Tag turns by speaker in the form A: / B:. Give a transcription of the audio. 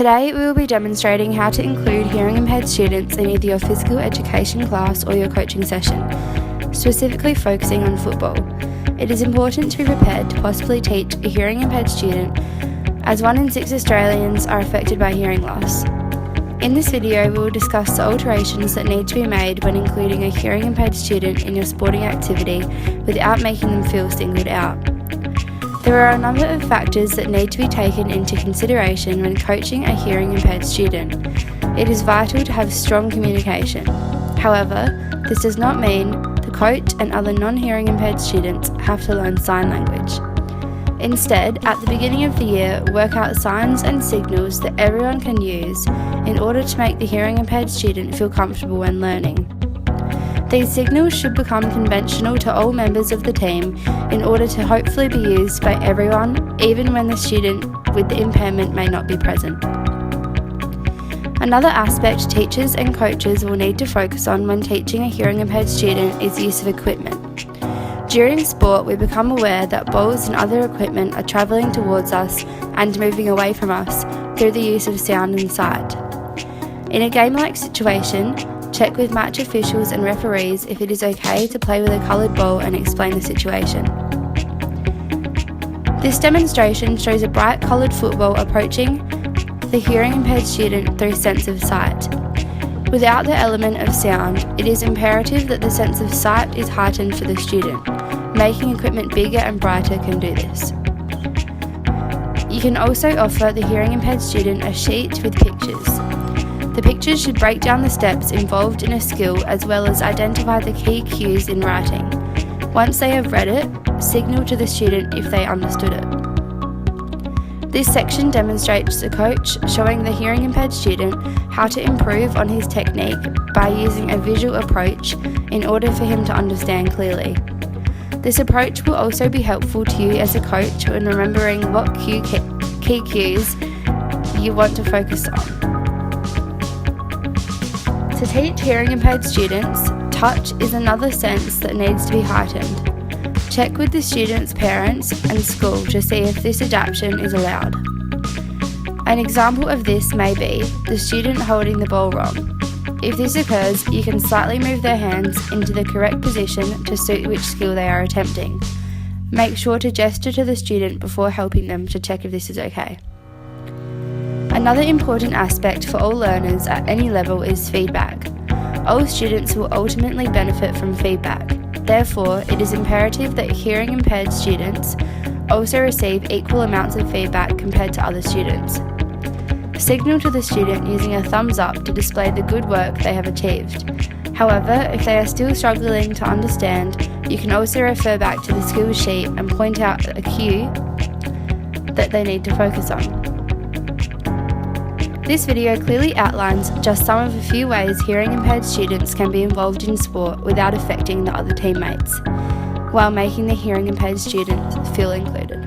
A: Today we will be demonstrating how to include hearing impaired students in either your physical education class or your coaching session, specifically focusing on football. It is important to be prepared to possibly teach a hearing impaired student, as 1 in 6 Australians are affected by hearing loss. In this video we will discuss the alterations that need to be made when including a hearing impaired student in your sporting activity without making them feel singled out. There are a number of factors that need to be taken into consideration when coaching a hearing impaired student. It is vital to have strong communication. However, this does not mean the coach and other non-hearing impaired students have to learn sign language. Instead, at the beginning of the year, work out signs and signals that everyone can use in order to make the hearing impaired student feel comfortable when learning. These signals should become conventional to all members of the team in order to hopefully be used by everyone, even when the student with the impairment may not be present. Another aspect teachers and coaches will need to focus on when teaching a hearing impaired student is the use of equipment. During sport, we become aware that balls and other equipment are travelling towards us and moving away from us through the use of sound and sight. In a game-like situation, check with match officials and referees if it is okay to play with a coloured ball and explain the situation. This demonstration shows a bright coloured football approaching the hearing impaired student through sense of sight. Without the element of sound, it is imperative that the sense of sight is heightened for the student. Making equipment bigger and brighter can do this. You can also offer the hearing impaired student a sheet with pictures. The pictures should break down the steps involved in a skill as well as identify the key cues in writing. Once they have read it, signal to the student if they understood it. This section demonstrates the coach showing the hearing impaired student how to improve on his technique by using a visual approach in order for him to understand clearly. This approach will also be helpful to you as a coach when remembering what key cues you want to focus on. To teach hearing impaired students, touch is another sense that needs to be heightened. Check with the student's parents and school to see if this adaptation is allowed. An example of this may be the student holding the ball wrong. If this occurs, you can slightly move their hands into the correct position to suit which skill they are attempting. Make sure to gesture to the student before helping them to check if this is okay. Another important aspect for all learners at any level is feedback. All students will ultimately benefit from feedback. Therefore, it is imperative that hearing impaired students also receive equal amounts of feedback compared to other students. Signal to the student using a thumbs up to display the good work they have achieved. However, if they are still struggling to understand, you can also refer back to the skills sheet and point out a cue that they need to focus on. This video clearly outlines just some of a few ways hearing impaired students can be involved in sport without affecting the other teammates, while making the hearing impaired students feel included.